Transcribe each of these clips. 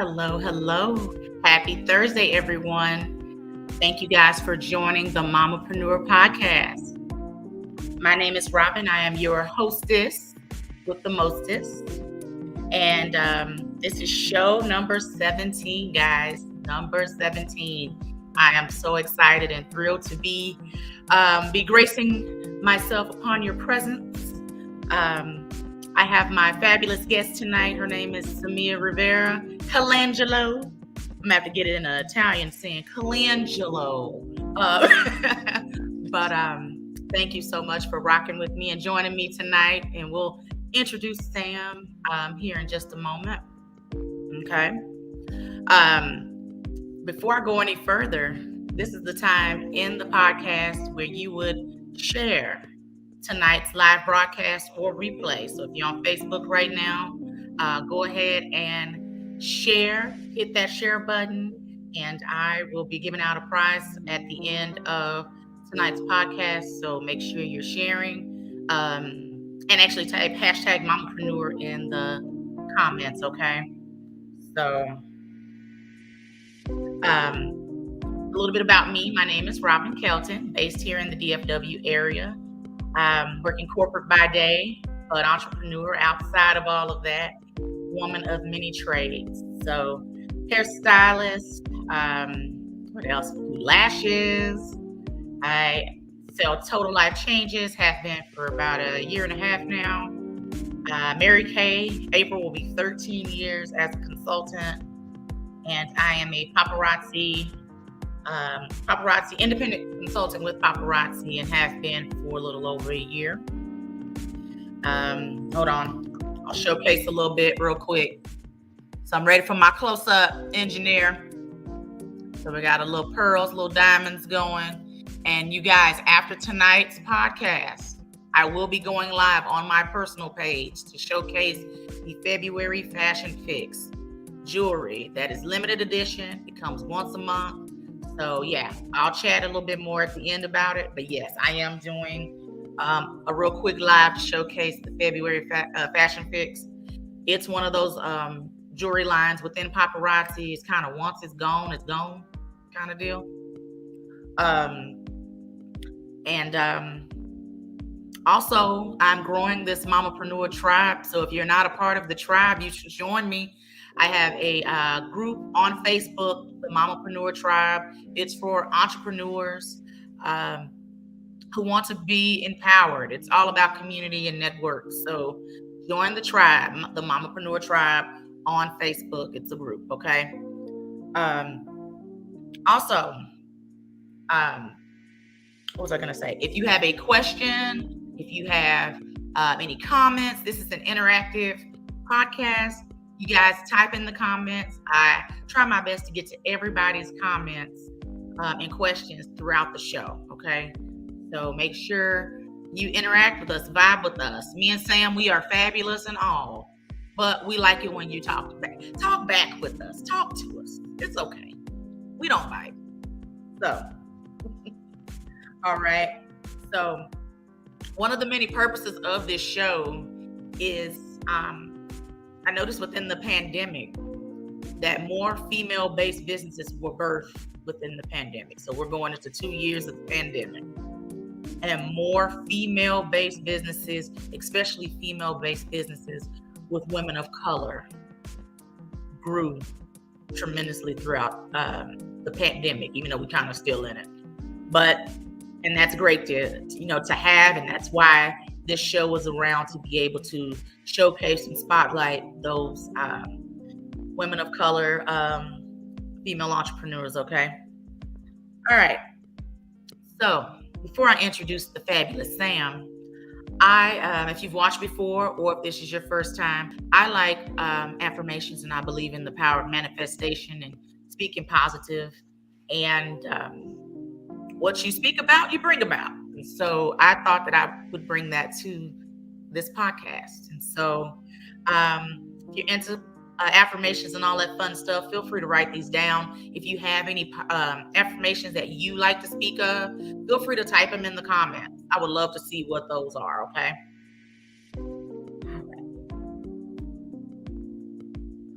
Hello, hello. Happy Thursday, everyone. Thank you guys for joining the Mamaprenuer podcast. My name is Robbin. I am your hostess with the mostest. And this is show number 17, guys. Number 17. I am so excited and thrilled to be gracing myself upon your presence. I have my fabulous guest tonight. Her name is Samia Rivera Colangelo. I'm gonna have to get it in Italian saying Colangelo. But thank you so much for rocking with me and joining me tonight. And we'll introduce Sam here in just a moment. Okay. Before I go any further, this is the time in the podcast where you would share tonight's live broadcast or replay. So if you're on Facebook right now, go ahead and share, hit that share button, and I will be giving out a prize at the end of tonight's podcast. So make sure you're sharing and actually type hashtag mamaprenuer in the comments, okay? So a little bit about me. My name is Robbin Kelton, based here in the DFW area. Working corporate by day, but entrepreneur outside of all of that. Woman of many trades. So hairstylist, what else? Lashes. I sell Total Life Changes, have been for about a year and a half now. Mary Kay, April will be 13 years as a consultant. And I am a paparazzi independent consultant with paparazzi and have been for a little over a year. Hold on. I'll showcase a little bit real quick. So I'm ready for my close-up engineer. So we got a little pearls, little diamonds going. And you guys, after tonight's podcast, I will be going live on my personal page to showcase the February Fashion Fix jewelry that is limited edition. It comes once a month. So yeah, I'll chat a little bit more at the end about it. But yes, I am doing a real quick live to showcase the February Fashion Fix. It's one of those jewelry lines within paparazzi. It's kind of once it's gone kind of deal. Also, I'm growing this Mamapreneur tribe. So if you're not a part of the tribe, you should join me. I have a group on Facebook, the Mamapreneur Tribe. It's for entrepreneurs who want to be empowered. It's all about community and network. So join the tribe, the Mamapreneur Tribe on Facebook. It's a group, okay? Also, what was I going to say? If you have a question, if you have any comments, this is an interactive podcast. You guys type in the comments. I try my best to get to everybody's comments and questions throughout the show, okay? So make sure you interact with us, vibe with us. Me and Sam, we are fabulous and all, but we like it when you talk back. Talk back with us. Talk to us. It's okay. We don't bite. So, all right. So one of the many purposes of this show is I noticed within the pandemic that more female-based businesses were birthed within the pandemic. So we're going into 2 years of the pandemic. And more female-based businesses, especially female-based businesses with women of color, grew tremendously throughout the pandemic, even though we kind of still in it. And that's great to have, and that's why this show was around, to be able to showcase and spotlight those women of color, female entrepreneurs, okay? All right. So before I introduce the fabulous Sam, if you've watched before or if this is your first time, I like affirmations, and I believe in the power of manifestation and speaking positive. And what you speak about, you bring about. And so I thought that I would bring that to this podcast. And so if you're into affirmations and all that fun stuff, feel free to write these down. If you have any affirmations that you like to speak of, feel free to type them in the comments. I would love to see what those are, okay?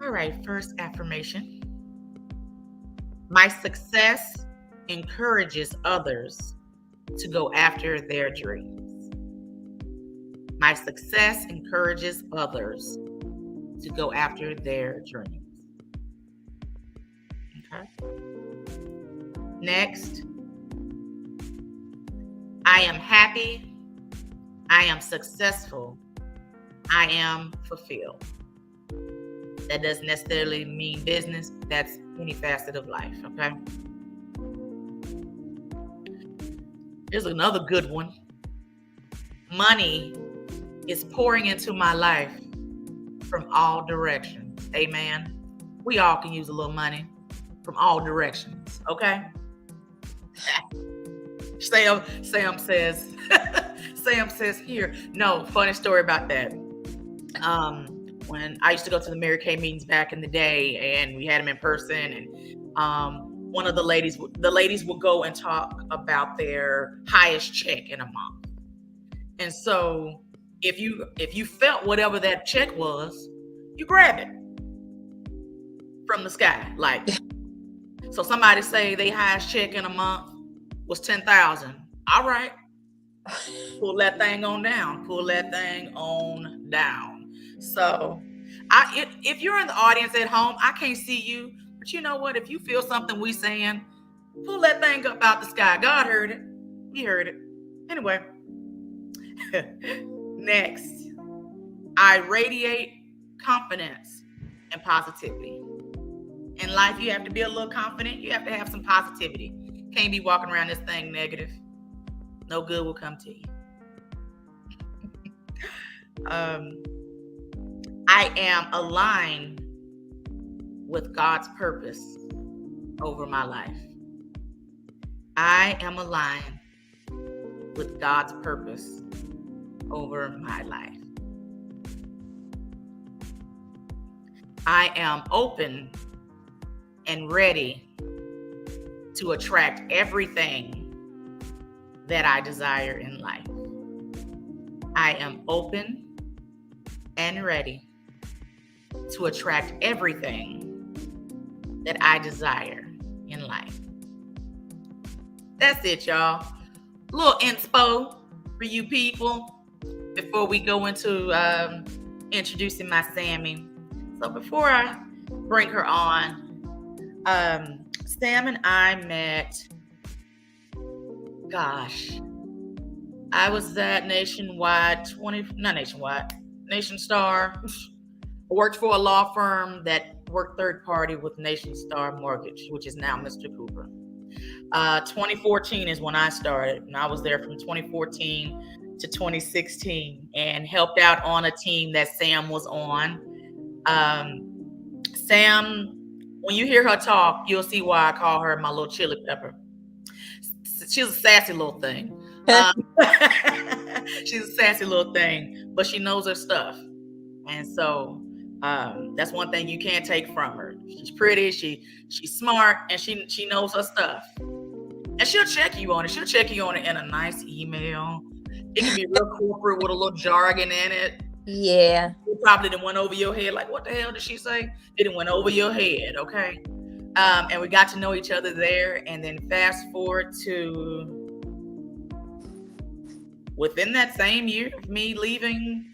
All All right, first affirmation. My success encourages others to go after their dreams. My success encourages others to go after their dreams. Okay. Next, I am happy. I am successful. I am fulfilled. That doesn't necessarily mean business. That's any facet of life, okay? Here's another good one. Money is pouring into my life from all directions. Amen. We all can use a little money from all directions, okay? Sam says, Sam says here. No, funny story about that. When I used to go to the Mary Kay meetings back in the day, and we had them in person, and one of the ladies would go and talk about their highest check in a month. And so if you felt whatever that check was, you grab it from the sky. Like, so somebody say their highest check in a month was $10,000. All right, pull that thing on down. Pull that thing on down. So, if you're in the audience at home, I can't see you, but you know what? If you feel something we saying, pull that thing up out the sky. God heard it. He heard it. Anyway, next, I radiate confidence and positivity. In life, you have to be a little confident. You have to have some positivity. Can't be walking around this thing negative. No good will come to you. I am aligned with God's purpose over my life. I am aligned with God's purpose over my life. I am open and ready to attract everything that I desire in life. I am open and ready to attract everything that I desire in life. That's it, y'all. A little inspo for you people before we go into introducing my Sammy. So before I bring her on, Sam and I met, I was at Nation Star. I worked for a law firm that worked third party with Nation Star Mortgage, which is now Mr. Cooper. 2014 is when I started, and I was there from 2014 to 2016 and helped out on a team that Sam was on. Sam, when you hear her talk, you'll see why I call her my little chili pepper. She's a sassy little thing. She's a sassy little thing, but she knows her stuff. And so that's one thing you can't take from her. She's pretty, she's smart, and she knows her stuff. And she'll check you on it. She'll check you on it in a nice email. It can be real corporate with a little jargon in it. Yeah. It probably didn't went over your head. Like, what the hell did she say? It didn't went over your head, okay? And we got to know each other there. And then fast forward to within that same year of me leaving,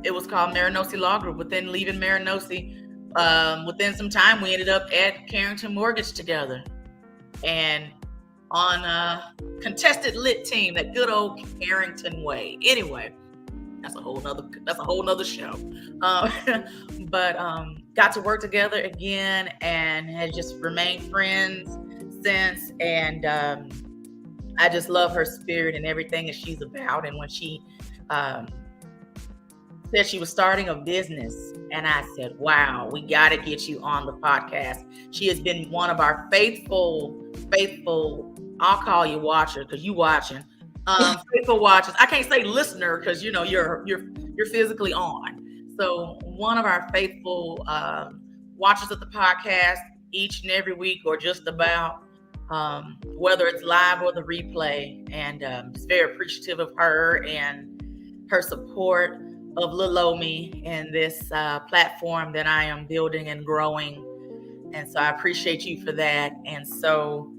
it was called Marinosi Law Group. Within leaving Marinosi, within some time, we ended up at Carrington Mortgage together. And on a contested lit team, that good old Carrington way. Anyway, that's a whole nother show. But got to work together again and had just remained friends since. And I just love her spirit and everything that she's about. And when she said she was starting a business, and I said, wow, we got to get you on the podcast. She has been one of our faithful, I'll call you watcher because you watching, faithful watchers. I can't say listener because you're physically on. So one of our faithful watchers of the podcast each and every week, or just about, whether it's live or the replay. And just very appreciative of her and her support. of little old me in this platform that I am building and growing. And so I appreciate you for that. And so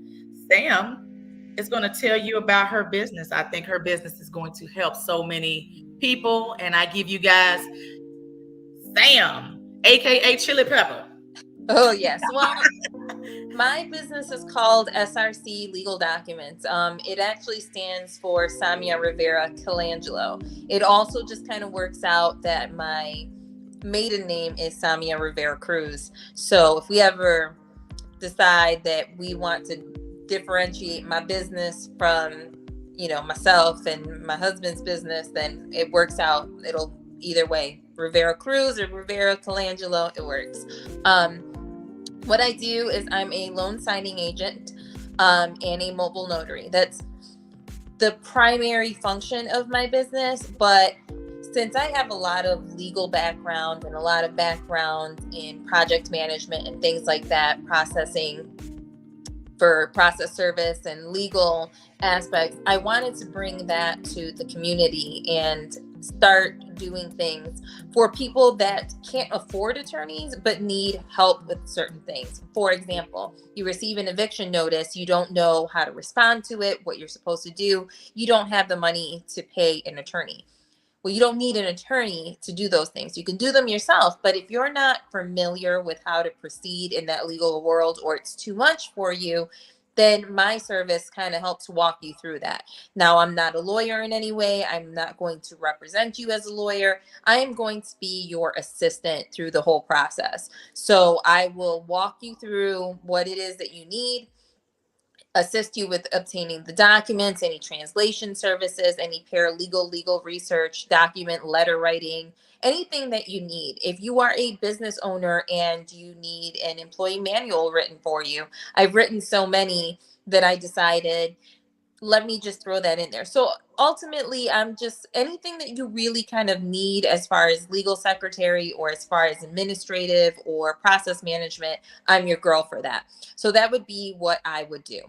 Sam is going to tell you about her business. I think her business is going to help so many people. And I give you guys Sam, aka Chili Pepper. Oh, yes. Well, my business is called SRC Legal Documents. It actually stands for Samia Rivera Colangelo. It also just kind of works out that my maiden name is Samia Rivera Cruz. So if we ever decide that we want to differentiate my business from, myself and my husband's business, then it works out. It'll either way, Rivera Cruz or Rivera Colangelo, it works. What I do is I'm a loan signing agent and a mobile notary. That's the primary function of my business. But since I have a lot of legal background and a lot of background in project management and things like that, processing for process service and legal aspects, I wanted to bring that to the community and start doing things for people that can't afford attorneys but need help with certain things. For example, you receive an eviction notice, you don't know how to respond to it, what you're supposed to do, you don't have the money to pay an attorney. Well, you don't need an attorney to do those things. You can do them yourself, but if you're not familiar with how to proceed in that legal world, or it's too much for you, then my service kind of helps walk you through that. Now, I'm not a lawyer in any way. I'm not going to represent you as a lawyer. I am going to be your assistant through the whole process. So I will walk you through what it is that you need, assist you with obtaining the documents, any translation services, any paralegal, legal research, document, letter writing, anything that you need. If you are a business owner and you need an employee manual written for you, I've written so many that I decided, let me just throw that in there. So ultimately, I'm just anything that you really kind of need as far as legal secretary or as far as administrative or process management, I'm your girl for that. So that would be what I would do.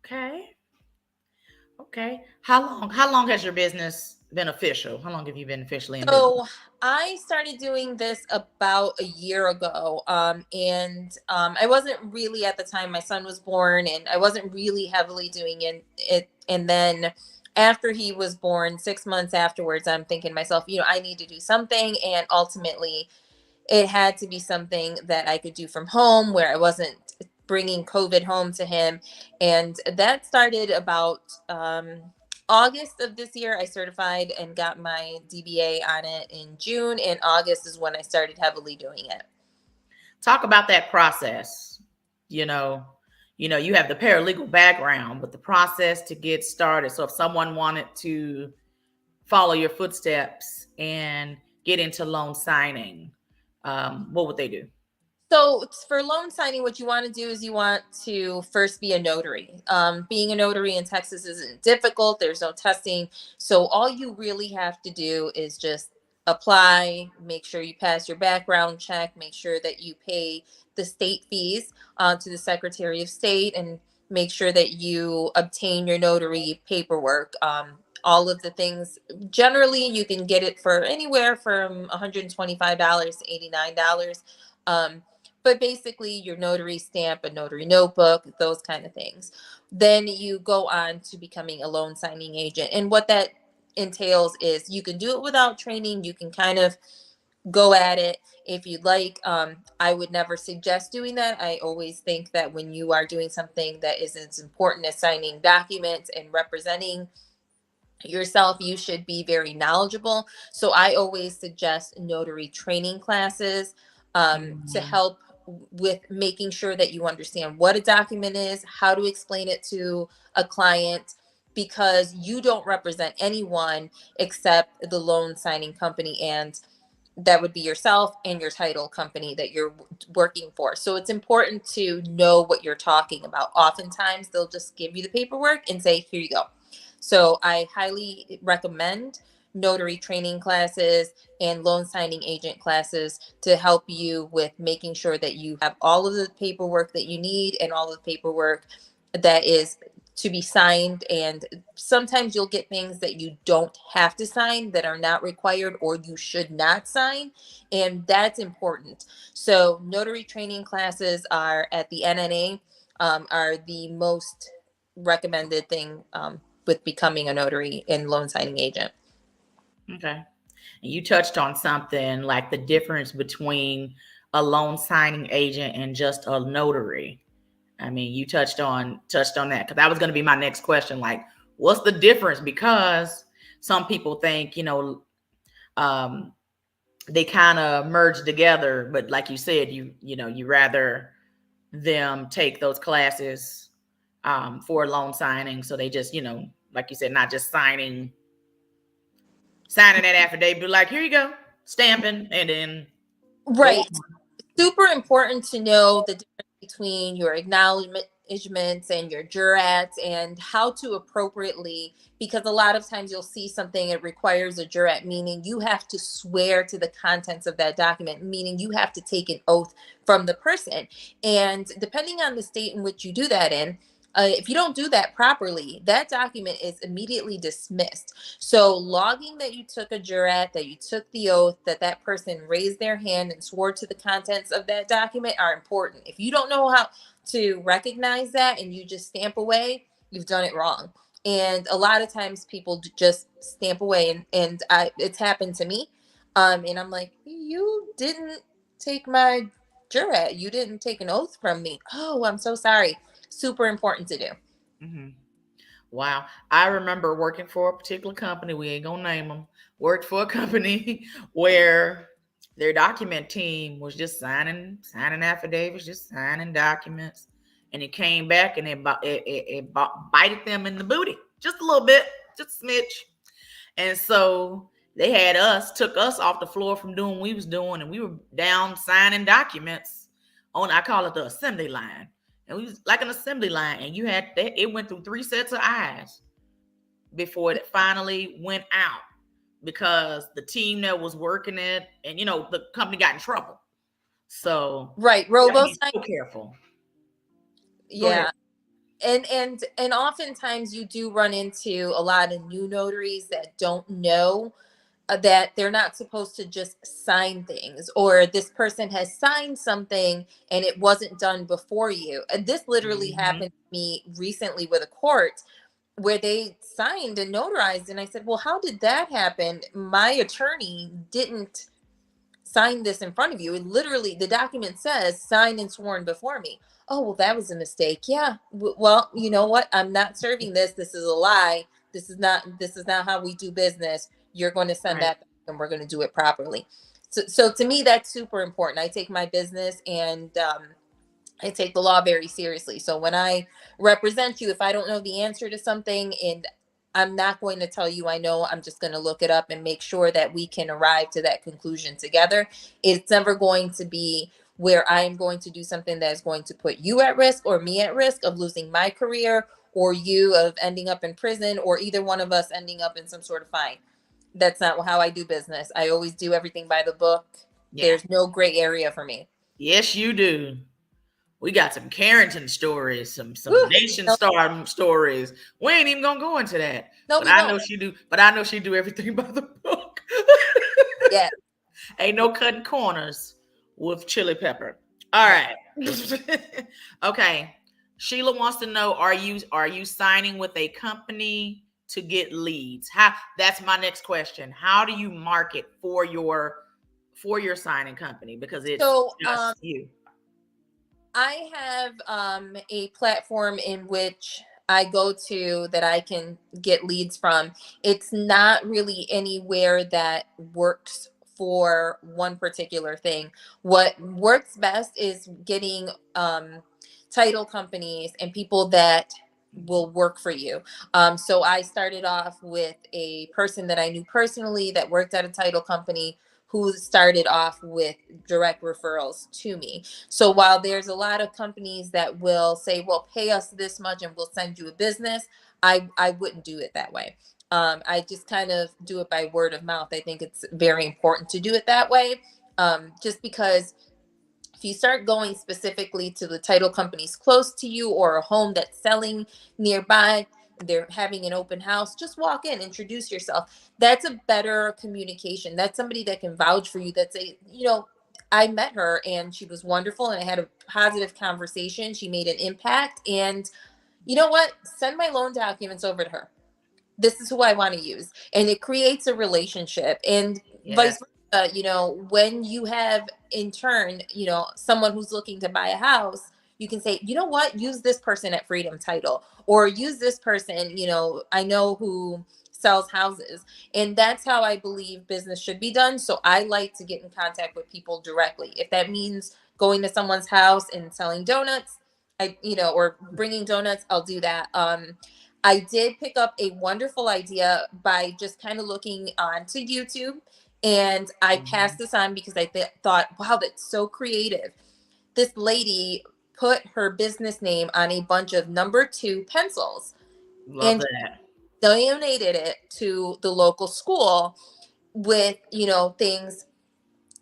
Okay. Okay. How long has your business been official? How long have you been officially in business? So I started doing this about a year ago. And I wasn't really at the time my son was born, and I wasn't really heavily doing it. And then after he was born, 6 months afterwards, I'm thinking to myself, I need to do something. And ultimately, it had to be something that I could do from home where I wasn't bringing COVID home to him. And that started about August of this year. I certified and got my DBA on it in June, and August is when I started heavily doing it. Talk about that process. You know, you have the paralegal background, but the process to get started. So if someone wanted to follow your footsteps and get into loan signing, what would they do? So for loan signing, what you want to do is you want to first be a notary. Being a notary in Texas isn't difficult. There's no testing. So all you really have to do is just apply, make sure you pass your background check, make sure that you pay the state fees to the Secretary of State, and make sure that you obtain your notary paperwork. All of the things, generally you can get it for anywhere from $125 to $89. Um, but basically your notary stamp, a notary notebook, those kind of things. Then you go on to becoming a loan signing agent. And what that entails is you can do it without training. You can kind of go at it if you'd like. I would never suggest doing that. I always think that when you are doing something that is as important as signing documents and representing yourself, you should be very knowledgeable. So I always suggest notary training classes to Mhm. help with making sure that you understand what a document is, how to explain it to a client, because you don't represent anyone except the loan signing company, and that would be yourself and your title company that you're working for. So it's important to know what you're talking about. Oftentimes they'll just give you the paperwork and say, here you go. So I highly recommend notary training classes and loan signing agent classes to help you with making sure that you have all of the paperwork that you need and all of the paperwork that is to be signed. And sometimes you'll get things that you don't have to sign, that are not required, or you should not sign. And that's important. So notary training classes are at the NNA, are the most recommended thing with becoming a notary and loan signing agent. Okay. And you touched on something like the difference between a loan signing agent and just a notary. I mean, you touched on that, because that was going to be my next question. Like, what's the difference? Because some people think, they kind of merge together, but like you said, you rather them take those classes for loan signing, so they just, like you said, not just signing that affidavit, but like, here you go, stamping, and then Right. Super important to know the difference between your acknowledgments and your jurats, and how to appropriately, because a lot of times you'll see something, it requires a jurat, meaning you have to swear to the contents of that document, meaning you have to take an oath from the person. And depending on the state in which you do that in, if you don't do that properly, that document is immediately dismissed. So logging that you took a jurat, that you took the oath, that person raised their hand and swore to the contents of that document are important. If you don't know how to recognize that and you just stamp away, you've done it wrong. And a lot of times people just stamp away, and it's happened to me. And I'm like, you didn't take my jurat. You didn't take an oath from me. Oh, I'm so sorry. Super important to do. Mm-hmm. Wow. I remember working for a particular company. We ain't gonna name them. Worked for a company where their document team was just signing affidavits, just signing documents, and it came back and it bited them in the booty just a little bit, just a smidge. And so they took us off the floor from doing what we was doing, and we were down signing documents on, I call it the assembly line. And we was like an assembly line, and it went through 3 sets of eyes before it finally went out, because the team that was working it, and the company got in trouble. So right, so careful. Yeah. And oftentimes you do run into a lot of new notaries that don't know that they're not supposed to just sign things, or this person has signed something and it wasn't done before you. And this literally happened to me recently with a court, where they signed and notarized, and I said, well, how did that happen? My attorney didn't sign this in front of you. It literally, the document says signed and sworn before me. Oh, well, that was a mistake. Yeah. Well, you know what? I'm not serving this. This is a lie. This is not how we do business. You're going to send that back, and we're going to do it properly. So to me, that's super important. I take my business and I take the law very seriously. So when I represent you, if I don't know the answer to something, and I'm not going to tell you I know, I'm just going to look it up and make sure that we can arrive to that conclusion together. It's never going to be where I am going to do something that is going to put you at risk or me at risk of losing my career, or you of ending up in prison, or either one of us ending up in some sort of fine. That's not how I do business. I always do everything by the book. Yeah. There's no gray area for me. Yes, you do. We got some Carrington stories, some Nation Star stories. We ain't even gonna go into that. No, but I know she do. But I know she do everything by the book. Yeah. Ain't no cutting corners with chili pepper. All right. Okay. Sheila wants to know: Are you signing with a company to get leads? That's my next question. How do you market for your signing company? Because it's just you. I have a platform in which I go to that I can get leads from. It's not really anywhere that works for one particular thing. What works best is getting title companies and people that will work for you. So I started off with a person that I knew personally that worked at a title company, who started off with direct referrals to me. So while there's a lot of companies that will say, well, pay us this much and we'll send you a business, I wouldn't do it that way. I just kind of do it by word of mouth. I think it's very important to do it that way, just because If you start going specifically to the title companies close to you or a home that's selling nearby, they're having an open house, just walk in, introduce yourself. That's a better communication. That's somebody that can vouch for you. That's I met her and she was wonderful and I had a positive conversation. She made an impact. And you know what? Send my loan documents over to her. This is who I want to use. And it creates a relationship. And vice Yes. versa, when you have in turn, someone who's looking to buy a house, you can say, you know what, use this person at Freedom Title, or use this person, I know who sells houses. And that's how I believe business should be done. So I like to get in contact with people directly. If that means going to someone's house and selling donuts, or bringing donuts, I'll do that. I did pick up a wonderful idea by just kind of looking onto YouTube, and I passed this on because I thought, wow, that's so creative. This lady put her business name on a bunch of number 2 pencils. Love And that. donated it to the local school with, things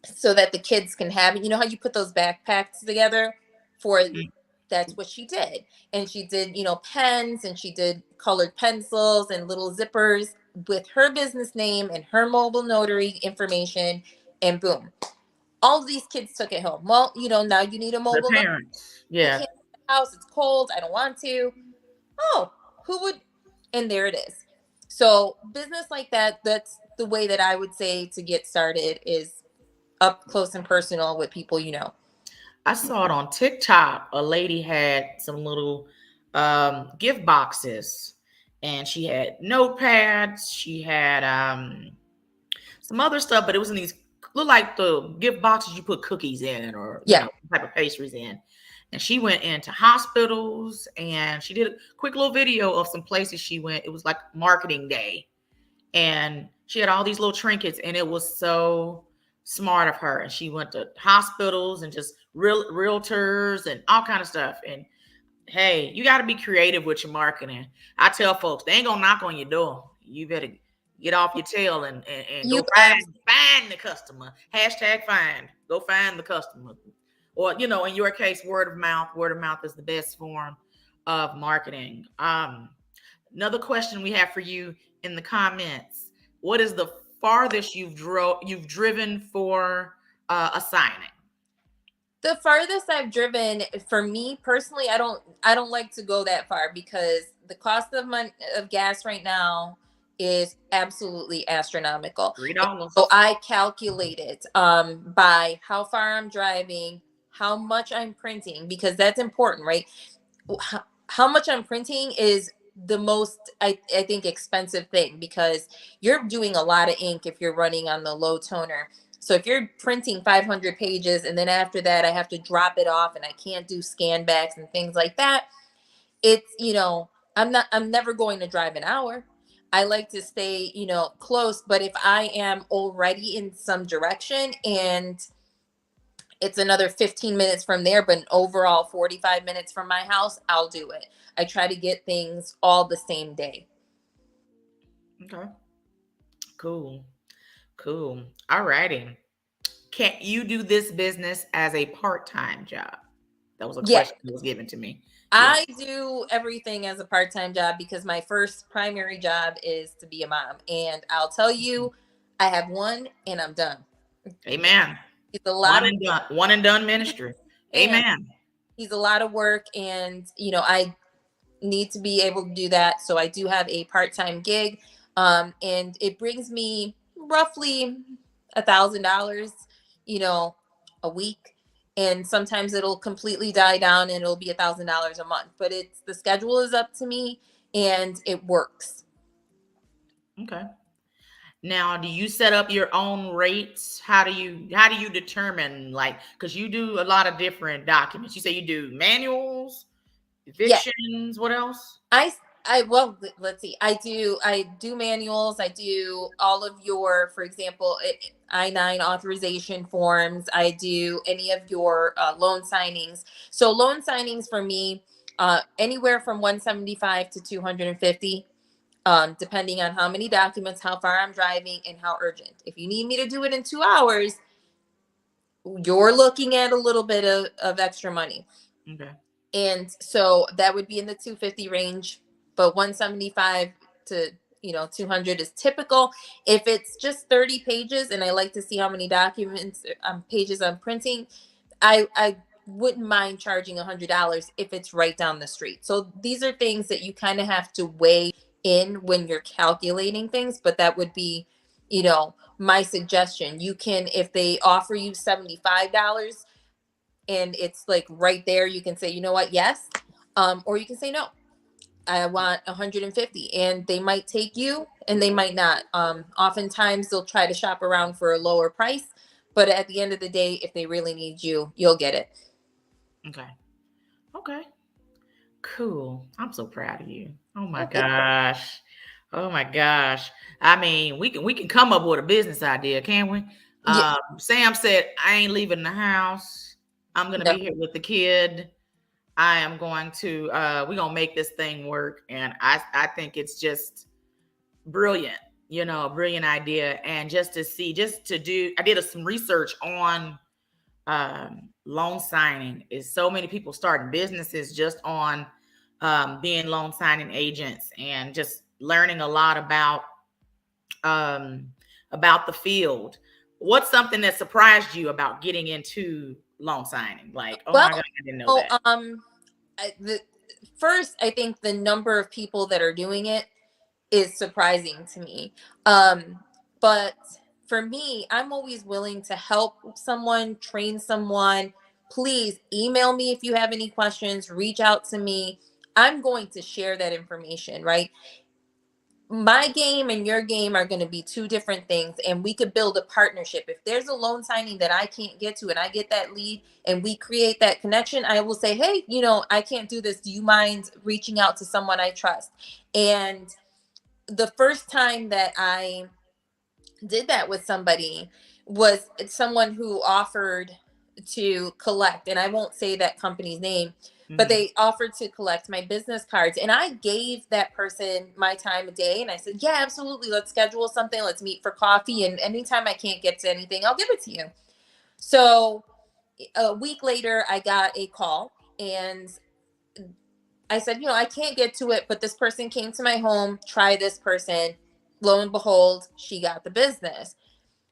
so that the kids can have it. You know how you put those backpacks together for that's what she did. And she did, pens, and she did colored pencils and little zippers with her business name and her mobile notary information, and boom. All of these kids took it home. Well, now you need a The mobile notary. parents. I Yeah. can't leave the house. It's cold. I don't want to. Oh, who would? And there it is. So business like that, that's the way that I would say to get started, is up close and personal with people I saw it on TikTok. A lady had some little gift boxes, and she had notepads. She had some other stuff, but it was in these look like the gift boxes you put cookies in, or Yeah. type of pastries in. And she went into hospitals, and she did a quick little video of some places she went. It was like marketing day, and she had all these little trinkets, and it was so smart of her. And she went to hospitals and just realtors and all kind of stuff. And hey, you got to be creative with your marketing. I tell folks, they ain't gonna knock on your door. You better get off your tail and You go find the customer. Hashtag find. Go find the customer. Or in your case, word of mouth. Word of mouth is the best form of marketing. Another question we have for you in the comments: what is the farthest you've driven for a signing? The farthest I've driven, for me personally, I don't like to go that far because the cost of gas right now is absolutely astronomical. $3. So I calculate it by how far I'm driving, how much I'm printing, because that's important, right? How much I'm printing is the most, I think, expensive thing, because you're doing a lot of ink if you're running on the low toner. So if you're printing 500 pages and then after that I have to drop it off and I can't do scan backs and things like that, it's, I'm never going to drive an hour. I like to stay, close. But if I am already in some direction and it's another 15 minutes from there, but an overall 45 minutes from my house, I'll do it. I try to get things all the same day. Okay. Cool. All righty. Can you do this business as a part-time job? That was a question that was given to me. I do everything as a part-time job because my first primary job is to be a mom. And I'll tell you, I have one and I'm done. Amen. It's a lot one and done ministry. Amen. He's a lot of work, and I need to be able to do that. So I do have a part-time gig, and it brings me roughly $1,000, a week. And sometimes it'll completely die down and it'll be $1,000 a month. But the schedule is up to me and it works. Okay. Now, do you set up your own rates? How do you determine, because you do a lot of different documents. You say you do manuals, evictions, what else? Well, let's see. I do manuals. I do all of your, for example, I-9 authorization forms. I do any of your loan signings. So loan signings for me, anywhere from 175 to 250, depending on how many documents, how far I'm driving, and how urgent. If you need me to do it in 2 hours, you're looking at a little bit of extra money. Okay. And so that would be in the 250 range, but 175 to 200 is typical. If it's just 30 pages and I like to see how many documents pages I'm printing, I wouldn't mind charging $100 if it's right down the street. So these are things that you kind of have to weigh in when you're calculating things, but that would be, my suggestion. You can, if they offer you $75 and it's like right there, you can say, you know what, yes, or you can say no. I want 150, and they might take you and they might not. Oftentimes they'll try to shop around for a lower price, but at the end of the day, if they really need you, you'll get it. Okay. Cool. I'm so proud of you. Oh my gosh. Oh my gosh. I mean, we can come up with a business idea, can we? Yeah. Sam said, I ain't leaving the house. I'm gonna be here with the kid. I am going to we're gonna make this thing work. And I think it's just brilliant, a brilliant idea. And just to do, I did some research on loan signing. Is so many people starting businesses just on being loan signing agents, and just learning a lot about the field. What's something that surprised you about getting into loan signing? Like, oh my God, I didn't know that. First, I think the number of people that are doing it is surprising to me. But for me, I'm always willing to help someone, train someone. Please email me if you have any questions, reach out to me. I'm going to share that information, right? My game and your game are going to be two different things, and we could build a partnership. If there's a loan signing that I can't get to and I get that lead and we create that connection, I will say, hey, I can't do this. Do you mind reaching out to someone I trust? And the first time that I did that with somebody was someone who offered to collect, and I won't say that company's name, but they offered to collect my business cards, and I gave that person my time of day, and I said, yeah, absolutely, let's schedule something, let's meet for coffee, and anytime I can't get to anything, I'll give it to you. So a week later, I got a call, and I said, I can't get to it, but this person came to my home, try this person. Lo and behold, she got the business.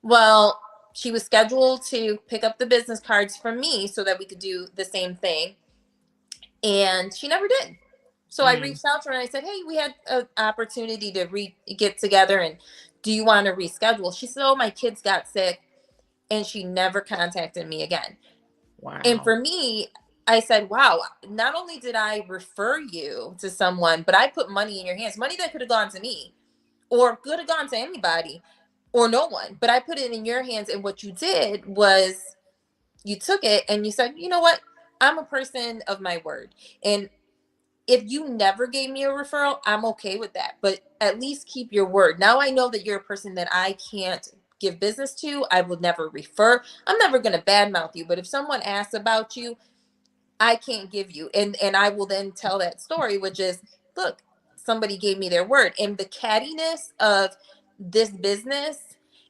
Well, she was scheduled to pick up the business cards from me so that we could do the same thing. And she never did. So I reached out to her and I said, hey, we had an opportunity to get together, and do you want to reschedule? She said, oh, my kids got sick. And she never contacted me again. Wow. And for me, I said, wow, not only did I refer you to someone, but I put money in your hands, money that could have gone to me or could have gone to anybody or no one, but I put it in your hands. And what you did was you took it and you said, you know what? I'm a person of my word. And if you never gave me a referral, I'm okay with that, but at least keep your word. Now I know that you're a person that I can't give business to. I would never refer. I'm never going to badmouth you, but if someone asks about you, I can't give you. And I will then tell that story, which is, look, somebody gave me their word. And the cattiness of this business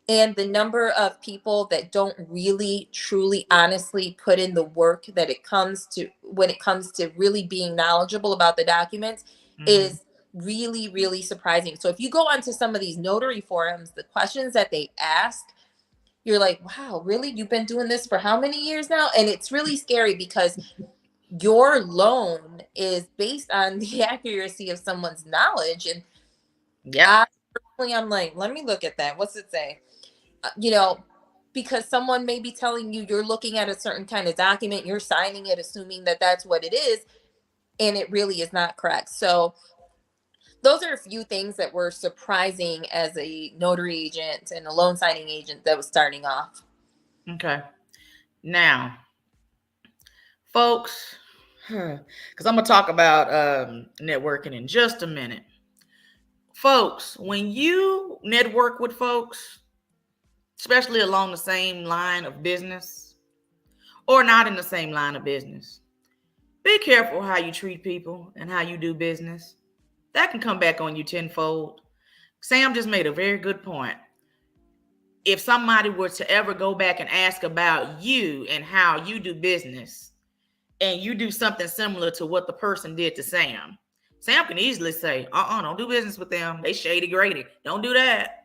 and the number of people that don't really, truly, honestly put in the work that it comes to when it comes to really being knowledgeable about the documents is really, really surprising. So if you go onto some of these notary forums, the questions that they ask, you're like, wow, really? You've been doing this for how many years now? And it's really scary because your loan is based on the accuracy of someone's knowledge. And I'm like, let me look at that. What's it say? Because someone may be telling you you're looking at a certain kind of document, you're signing it, assuming that that's what it is, and it really is not correct. So those are a few things that were surprising as a notary agent and a loan signing agent that was starting off. Okay. Now, folks, because I'm going to talk about networking in just a minute. Folks, when you network with folks, especially along the same line of business or not in the same line of business, be careful how you treat people and how you do business. That can come back on you tenfold. Sam just made a very good point. if somebody were to ever go back and ask about you and how you do business, and you do something similar to what the person did to Sam, Sam can easily say, don't do business with them. They shady grady. Don't do that.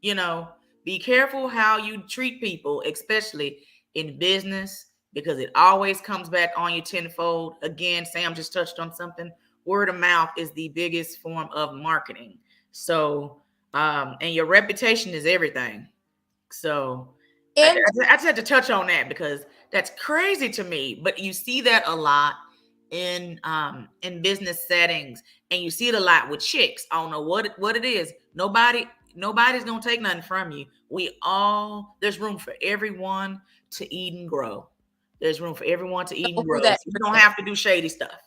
You know, be careful how you treat people, especially in business, because it always comes back on you tenfold. Again, Sam just touched on something. Word of mouth is the biggest form of marketing. So, and your reputation is everything. So And I just had to touch on that because that's crazy to me. But you see that a lot in business settings, and you see it a lot with chicks. I don't know what it is. Nobody's gonna take nothing from you. There's room for everyone to eat and grow. There's room for everyone to eat and grow. So you don't have to do shady stuff.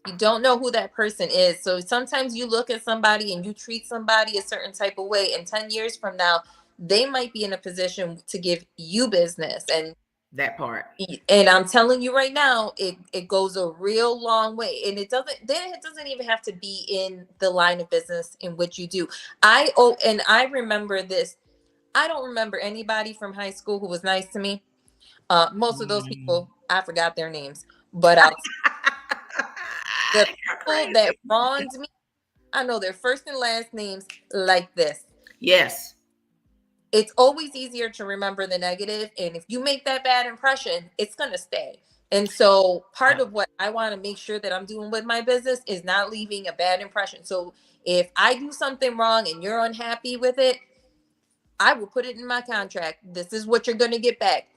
You don't know who that person is. So sometimes you look at somebody and you treat somebody a certain type of way, and 10 years from now, they might be in a position to give you business. And that part. And I'm telling you right now, it goes a real long way. And it doesn't even have to be in the line of business in which you do. I remember this. I don't remember anybody from high school who was nice to me. Most of those people, I forgot their names, but the people that wronged me, I know their first and last names like this. Yes. It's always easier to remember the negative, and if you make that bad impression, it's going to stay. And so part of what I want to make sure that I'm doing with my business is not leaving a bad impression. So if I do something wrong and you're unhappy with it, I will put it in my contract. This is what you're going to get back.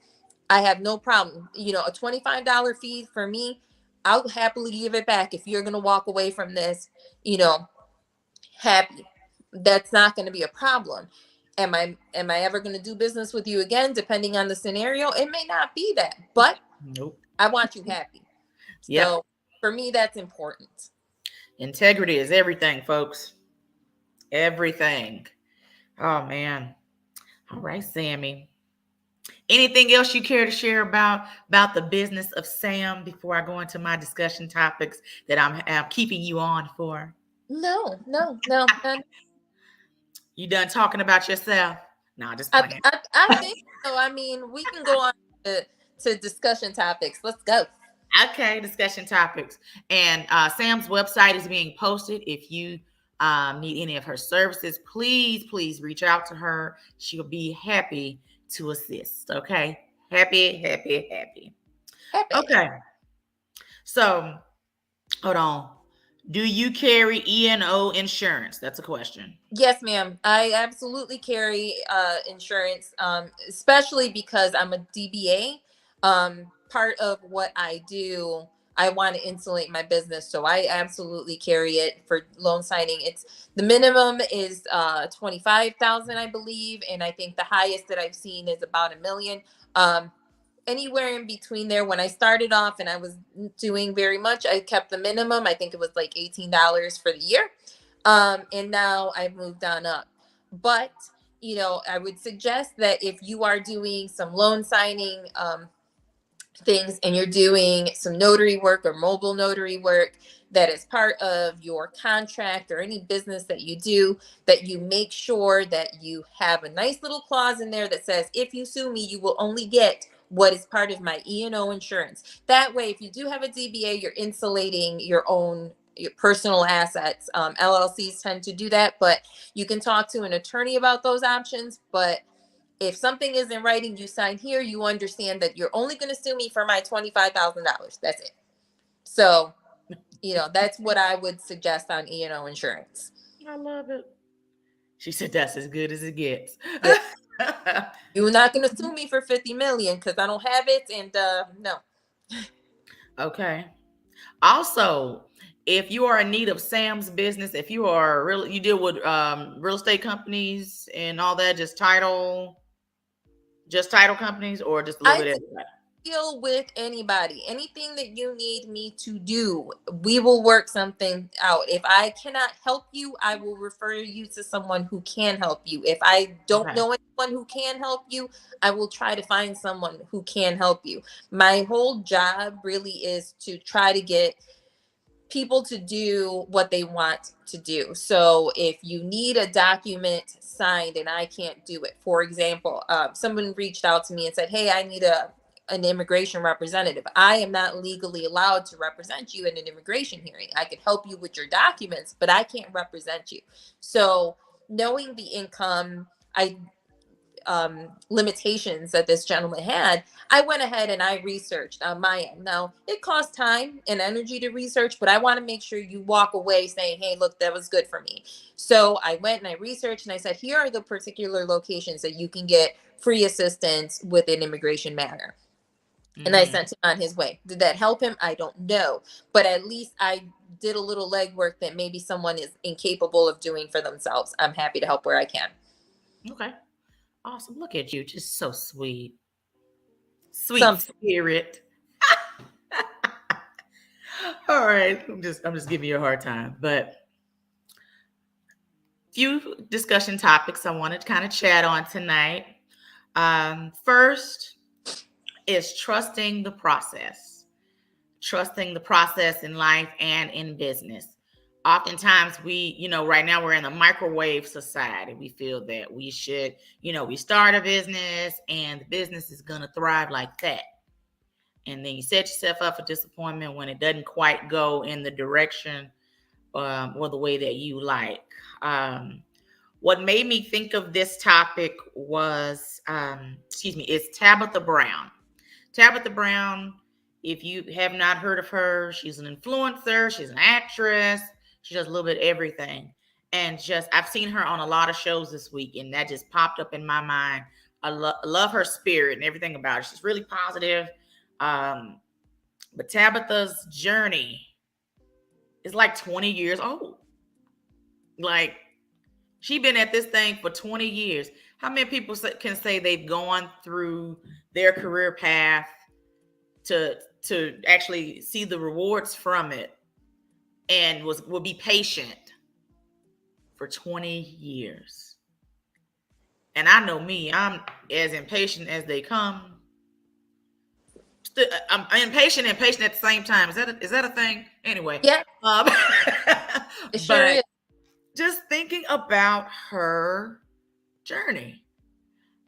I have no problem. A $25 fee for me, I'll happily give it back if you're going to walk away from this, happy. That's not going to be a problem. Am I ever going to do business with you again? Depending on the scenario, it may not be that, but nope. I want you happy. Yep. So for me, that's important. Integrity is everything, folks. Everything. Oh man. All right, Sammy. Anything else you care to share about the business of Sam before I go into my discussion topics that I'm keeping you on for? No. You done talking about yourself? No, just playing. I think so. I mean, we can go on to discussion topics. Let's go. Okay, discussion topics. And Sam's website is being posted. If you need any of her services, please reach out to her. She'll be happy to assist. Okay. Happy. Okay. So hold on. Do you carry Eno Insurance? That's a question. Yes, ma'am. I absolutely carry insurance, especially because I'm a DBA. Part of what I do, I want to insulate my business, so I absolutely carry it for loan signing. The minimum is 25,000, I believe, and I think the highest that I've seen is about $1 million. Anywhere in between there. When I started off and I was doing very much, I kept the minimum. I think it was like $18 for the year. And now I've moved on up. But, I would suggest that if you are doing some loan signing things and you're doing some notary work or mobile notary work that is part of your contract or any business that you do, that you make sure that you have a nice little clause in there that says, if you sue me, you will only get what is part of my Eno insurance. That way, if you do have a DBA, you're insulating your personal assets. LLCs tend to do that, but you can talk to an attorney about those options. But if something is in writing, you sign here, you understand that you're only going to sue me for my $25,000. That's it. So, that's what I would suggest on Eno Insurance. I love it. She said that's as good as it gets. Yeah. You're not going to sue me for $50 million because I don't have it, and no. Okay. Also, if you are in need of Sam's business, if you are you deal with real estate companies and all that, just title companies, or just a little bit of everybody? Deal with anybody. Anything that you need me to do, we will work something out. If I cannot help you, I will refer you to someone who can help you. If I don't know anyone who can help you, I will try to find someone who can help you. My whole job really is to try to get people to do what they want to do. So if you need a document signed and I can't do it, for example, someone reached out to me and said, hey, I need an immigration representative. I am not legally allowed to represent you in an immigration hearing. I can help you with your documents, but I can't represent you. So knowing the income limitations that this gentleman had, I went ahead and I researched on my end. Now, it costs time and energy to research, but I want to make sure you walk away saying, hey, look, that was good for me. So I went and I researched and I said, here are the particular locations that you can get free assistance with an immigration matter. And I sent him on his way. Did that help him? I don't know. But at least I did a little legwork that maybe someone is incapable of doing for themselves. I'm happy to help where I can. Okay. Awesome. Look at you. Just so sweet. Sweet spirit. All right. I'm just giving you a hard time. But few discussion topics I wanted to kind of chat on tonight. First is trusting the process. Trusting the process in life and in business. Oftentimes right now we're in a microwave society. We feel that we should, we start a business and the business is going to thrive like that. And then you set yourself up for disappointment when it doesn't quite go in the direction or the way that you like. What made me think of this topic was, is Tabitha Brown. Tabitha Brown, if you have not heard of her, she's an influencer, she's an actress, she does a little bit of everything. And I've seen her on a lot of shows this week, and that just popped up in my mind. I love her spirit and everything about her. She's really positive. But Tabitha's journey is like 20 years old. Like, she's been at this thing for 20 years. How many people can say they've gone through their career path to actually see the rewards from it and will be patient for 20 years? And I know me, I'm as impatient as they come. I'm impatient and patient at the same time. Is that a thing? Anyway. Yeah. It sure is. Just thinking about her journey.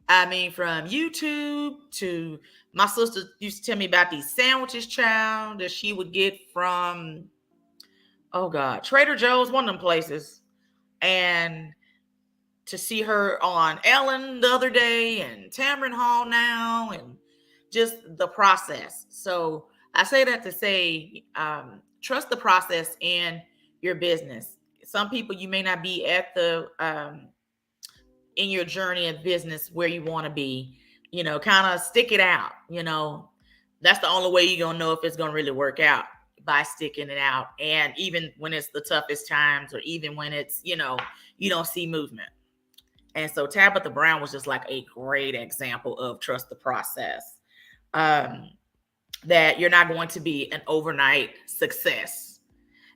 I mean, from YouTube to my sister used to tell me about these sandwiches, child, that she would get from, Trader Joe's, one of them places. And to see her on Ellen the other day and Tamron Hall now, and just the process. So I say that to say, trust the process in your business. Some people, you may not be at the in your journey of business where you want to be, kind of stick it out. That's the only way you're going to know if it's going to really work out, by sticking it out. And even when it's the toughest times, or even when it's, you don't see movement. And so Tabitha Brown was just like a great example of trust the process. That you're not going to be an overnight success.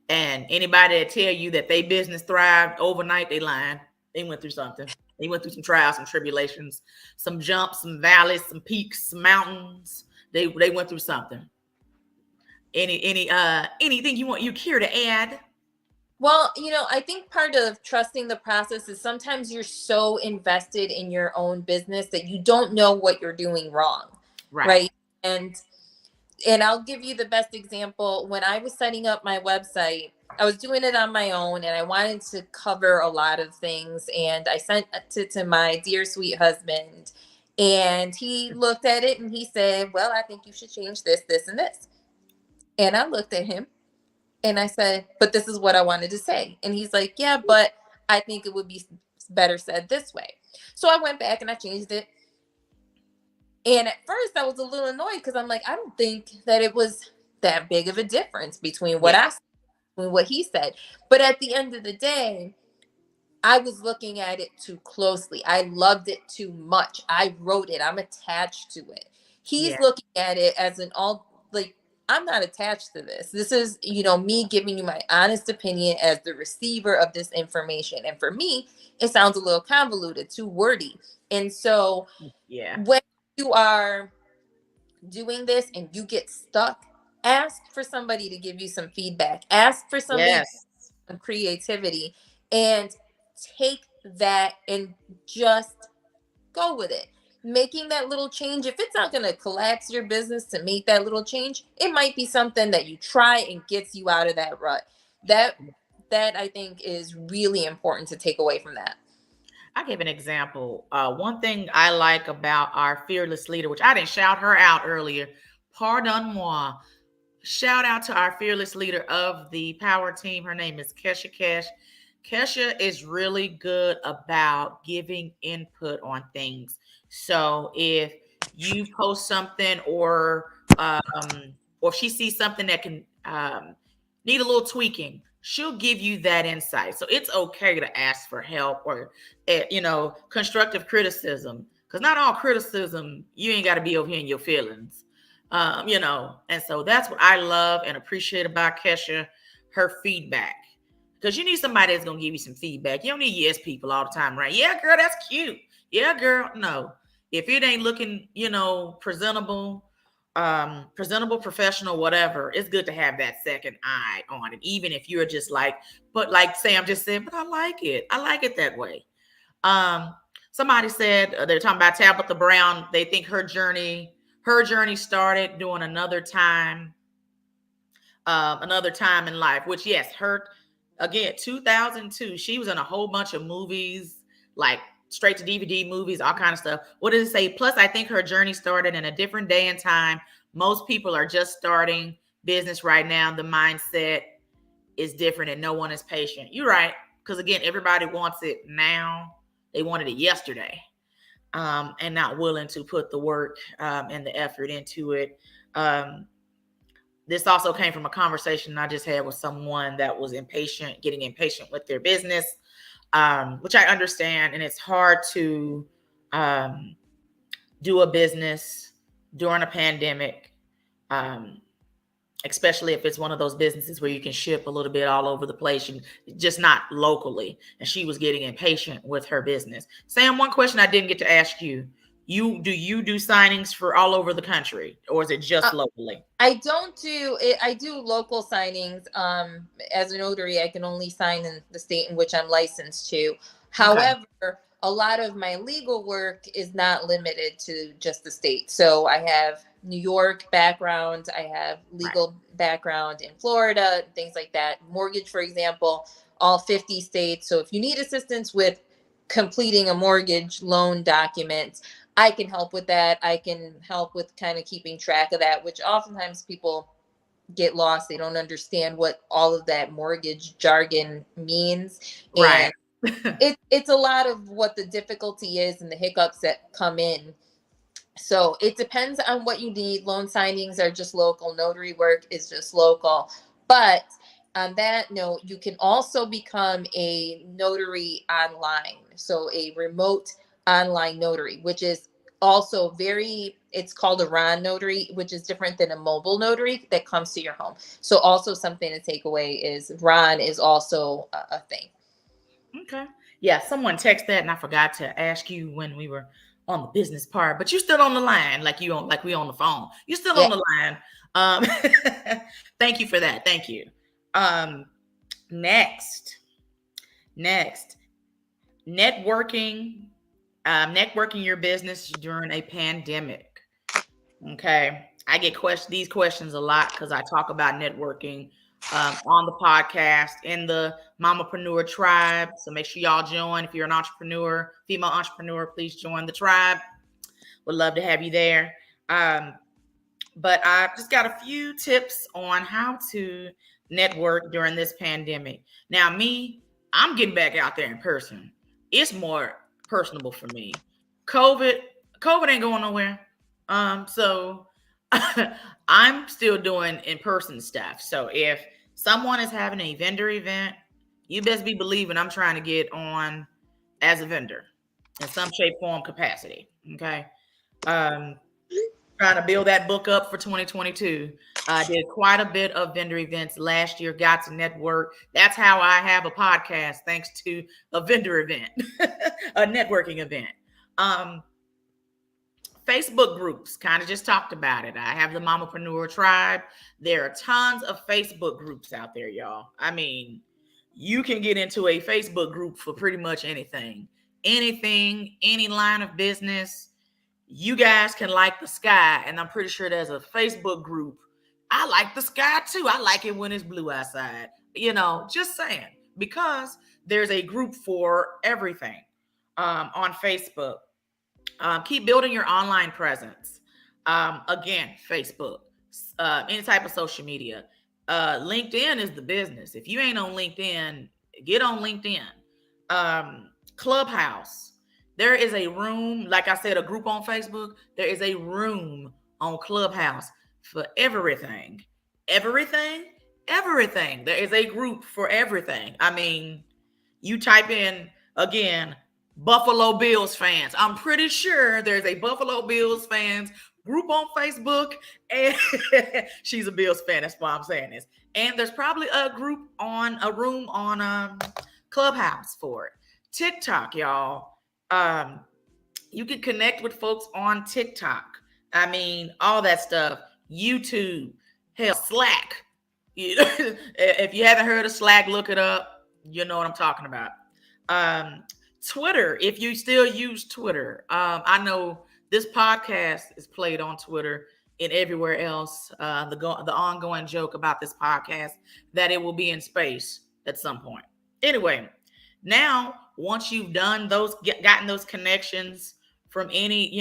And anybody that tell you that they business thrived overnight, they lying. They went through something. They went through some trials, some tribulations, some jumps, some valleys, some peaks, some mountains. They went through something. Anything you care to add? Well, I think part of trusting the process is sometimes you're so invested in your own business that you don't know what you're doing wrong. Right? And I'll give you the best example. When I was setting up my website, I was doing it on my own and I wanted to cover a lot of things. And I sent it to my dear sweet husband, and he looked at it and he said, well, I think you should change this, this, and this. And I looked at him and I said, but this is what I wanted to say. And he's like, yeah, but I think it would be better said this way. So I went back and I changed it. And at first I was a little annoyed because I'm like, I don't think that it was that big of a difference between what I said and what he said. But at the end of the day, I was looking at it too closely. I loved it too much. I wrote it. I'm attached to it. He's looking at it as I'm not attached to this. This is, me giving you my honest opinion as the receiver of this information. And for me, it sounds a little convoluted, too wordy. And so when you are doing this and you get stuck, ask for somebody to give you some feedback. Ask for somebody Yes. some creativity, and take that and just go with it. Making that little change, if it's not going to collapse your business to make that little change, it might be something that you try and gets you out of that rut. That I think is really important to take away from that. I give an example. One thing I like about our fearless leader, which I didn't shout her out earlier, pardon moi. Shout out to our fearless leader of the power team. Her name is Kesha Cash. Kesha is really good about giving input on things. So if you post something or if she sees something that can need a little tweaking, she'll give you that insight. So it's okay to ask for help or constructive criticism, because not all criticism, you ain't got to be over here in your feelings. And so that's what I love and appreciate about Kesha, her feedback. Because you need somebody that's going to give you some feedback. You don't need yes people all the time, right? Yeah, girl, that's cute. Yeah, girl. No. If it ain't looking, presentable, professional, whatever, it's good to have that second eye on it. Even if you're just like Sam just said, but I like it. I like it that way. Somebody said they're talking about Tabitha Brown. They think her journey started during another time in life, which yes, her again, 2002, she was in a whole bunch of movies, like straight to DVD movies, all kind of stuff. What does it say? Plus, I think her journey started in a different day and time. Most people are just starting business right now. The mindset is different and no one is patient. You're right. Because again, everybody wants it now. They wanted it yesterday. And not willing to put the work and the effort into it. This also came from a conversation I just had with someone that was getting impatient with their business, which I understand. And it's hard to do a business during a pandemic, especially if it's one of those businesses where you can ship a little bit all over the place, and just not locally. And she was getting impatient with her business. Sam, one question I didn't get to ask you. Do you do signings for all over the country, or is it just locally? I don't do it. I do local signings. As a notary, I can only sign in the state in which I'm licensed to. However, a lot of my legal work is not limited to just the state. So I have New York background. I have legal background in Florida, things like that. Mortgage, for example, all 50 states. So if you need assistance with completing a mortgage loan document, I can help with that. I can help with kind of keeping track of that, which oftentimes people get lost. They don't understand what all of that mortgage jargon means. Right. And it's a lot of what the difficulty is and the hiccups that come in. So it depends on what you need. Loan signings are just local. Notary work is just local. But on that note, you can also become a notary online. So a remote online notary, which is also it's called a RON notary, which is different than a mobile notary that comes to your home. So also something to take away is RON is also a thing. Okay. Yeah, someone texted that and I forgot to ask you when we were on the business part, but you're still on the line, like we on the phone. You're still on the line. Thank you for that. Thank you. Next, networking your business during a pandemic. Okay. I get these questions a lot because I talk about networking on the podcast in the Mamapreneur tribe. So make sure y'all join. If you're an entrepreneur, female entrepreneur, please join the tribe. Would love to have you there. But I've just got a few tips on how to network during this pandemic. Now, I'm getting back out there in person. It's more personable for me. COVID ain't going nowhere. So I'm still doing in-person stuff. So if someone is having a vendor event, you best be believing I'm trying to get on as a vendor in some shape, form, capacity. Okay. Trying to build that book up for 2022. I did quite a bit of vendor events last year, got to network. That's how I have a podcast, thanks to a vendor event, a networking event. Facebook groups, kind of just talked about it. I have the Mamaprenuer Tribe. There are tons of Facebook groups out there, y'all. I mean, you can get into a Facebook group for pretty much anything, any line of business. You guys can like the sky, and I'm pretty sure there's a Facebook group. I like the sky too. I like it when it's blue outside. Just saying, because there's a group for everything on Facebook. Keep building your online presence. Again, Facebook, any type of social media. LinkedIn is the business. If you ain't on LinkedIn, get on LinkedIn. Clubhouse. There is a room, like I said, a group on Facebook. There is a room on Clubhouse for everything. Everything. There is a group for everything. I mean, you type in, again, Buffalo Bills fans. I'm pretty sure there's a Buffalo Bills fans group on Facebook, and she's a Bills fan. That's why I'm saying this. And there's probably a room on Clubhouse for it. TikTok, y'all. You can connect with folks on TikTok. I mean, all that stuff. YouTube, hell, Slack. If you haven't heard of Slack, look it up. You know what I'm talking about. Twitter, if you still use Twitter. I know this podcast is played on Twitter and everywhere else. The ongoing joke about this podcast that it will be in space at some point. Anyway, now once you've done gotten those connections from any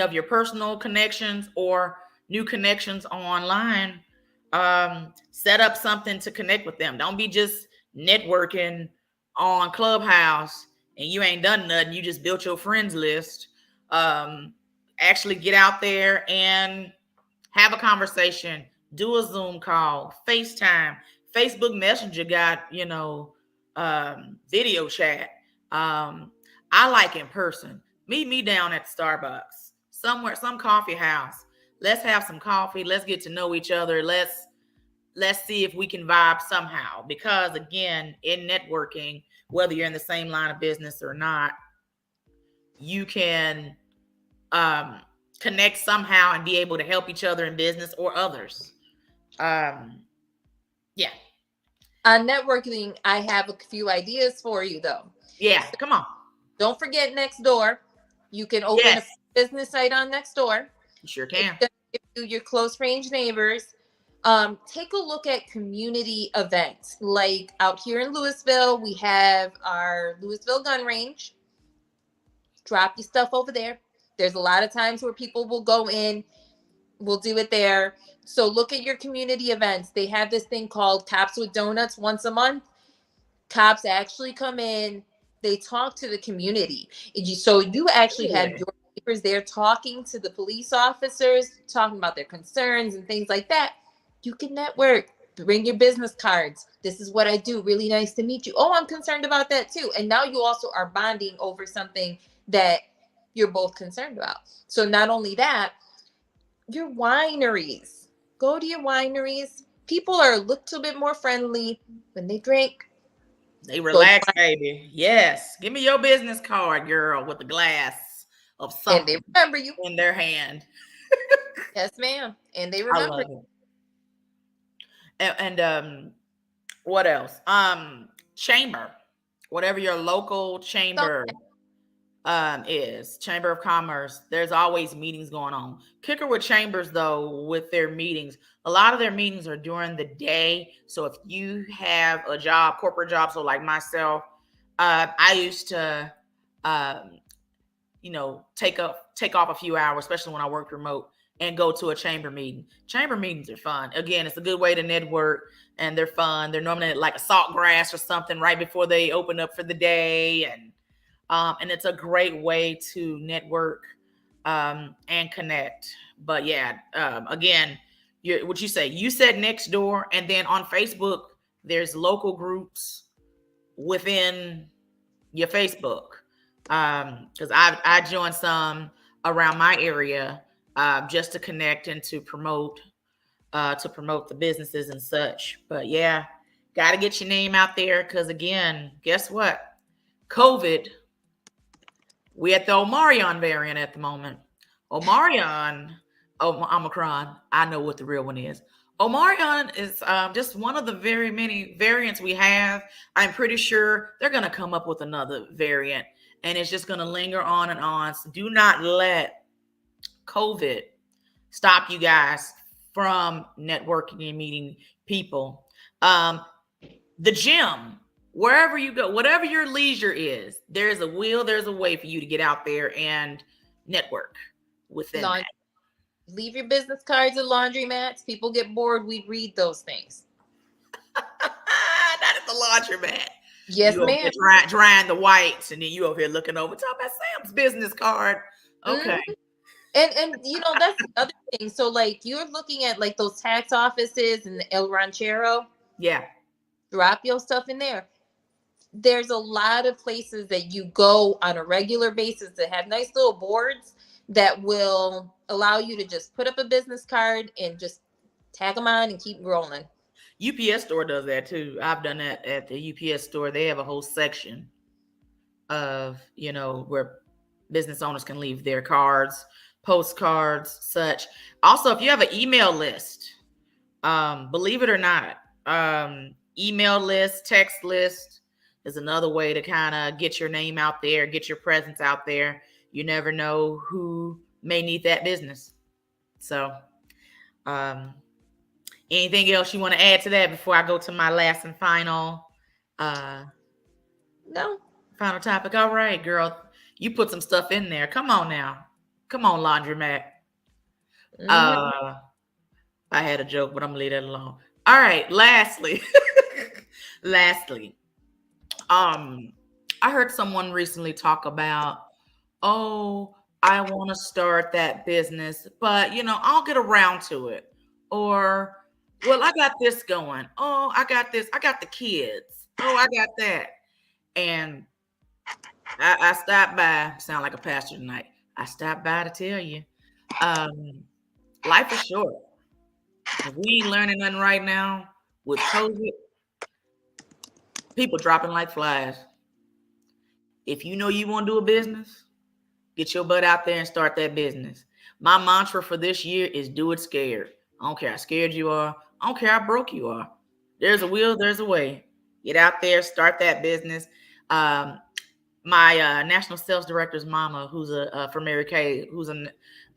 of your personal connections or new connections online, set up something to connect with them. Don't be just networking on Clubhouse and you ain't done nothing. You just built your friends list. Actually get out there and have a conversation, do a Zoom call, FaceTime, Facebook Messenger got, video chat. I like in person. Meet me down at Starbucks, somewhere, some coffee house. Let's have some coffee. Let's get to know each other. Let's see if we can vibe somehow. Because again, in networking, whether you're in the same line of business or not, you can connect somehow and be able to help each other in business or others. Yeah. On networking, I have a few ideas for you, though. Yeah, come on. Don't forget Nextdoor. You can open a business site on Nextdoor. You sure can. Give you your close range neighbors. Take a look at community events. Like out here in Louisville, we have our Louisville gun range. Drop your stuff over there. There's a lot of times where people will go in. We'll do it there. So look at your community events. They have this thing called Cops with Donuts once a month. Cops actually come in. They talk to the community. So you actually have your neighbors there talking to the police officers, talking about their concerns and things like that. You can network. Bring your business cards. This is what I do. Really nice to meet you. Oh, I'm concerned about that too. And now you also are bonding over something that you're both concerned about. So not only that, your wineries. Go to your wineries. People are a little bit more friendly when they drink. They relax, baby. Yes. Give me your business card, girl, with the glass of something. And they remember you in their hand. Yes, ma'am. And they remember you. And what else? Chamber. Whatever your local chamber is, Chamber of Commerce, there's always meetings going on. Kicker with chambers, though, with their meetings, a lot of their meetings are during the day. So if you have a job, corporate job, so like myself, I used to, take off a few hours, especially when I worked remote, and go to a chamber meeting. Chamber meetings are fun. Again, it's a good way to network, and they're fun. They're normally like a salt grass or something right before they open up for the day, and it's a great way to network and connect. But yeah, again, what you say? You said Nextdoor, and then on Facebook, there's local groups within your Facebook. Because I joined some around my area just to connect and to promote the businesses and such. But yeah, got to get your name out there because again, guess what? COVID We at the Omarion variant at the moment. Omarion, Omicron. I know what the real one is. Omarion is just one of the very many variants we have. I'm pretty sure they're going to come up with another variant, and it's just going to linger on and on. So do not let COVID stop you guys from networking and meeting people. The gym, wherever you go, whatever your leisure is, there's a will, there's a way for you to get out there and network within that. Leave your business cards at laundromats. People get bored. We read those things. Not at the laundromat. Yes, you ma'am. Drying the whites, and then you over here looking over, talking about Sam's business card. Okay. Mm-hmm. And you know, that's the other thing. So like you're looking at like those tax offices and the El Ranchero. Yeah. Drop your stuff in there. There's a lot of places that you go on a regular basis that have nice little boards that will allow you to just put up a business card and just tag them on and keep rolling. UPS store does that too. I've done that at the UPS store. They have a whole section of, you know, where business owners can leave their cards, postcards, such. Also, if you have an email list, believe it or not, email list, text list is another way to kind of get your name out there, get your presence out there. You never know who may need that business. So, anything else you want to add to that before I go to my last and final No. Final topic. All right, girl. You put some stuff in there. Come on now. Come on, laundromat. I had a joke, but I'm gonna leave that alone. All right, lastly. I heard someone recently talk about, oh, I want to start that business, but you know, I'll get around to it. Or, well, I got this going. Oh, I got this. I got the kids. Oh, I got that. And I stopped by, sound like a pastor tonight. I stopped by to tell you, life is short. If we ain't learning nothing right now with COVID, people dropping like flies. If you know you want to do a business, get your butt out there and start that business. My mantra for this year is do it scared. I don't care how scared you are. I don't care how broke you are. There's a will, there's a way. Get out there, start that business. My national sales director's mama, who's for Mary Kay, who's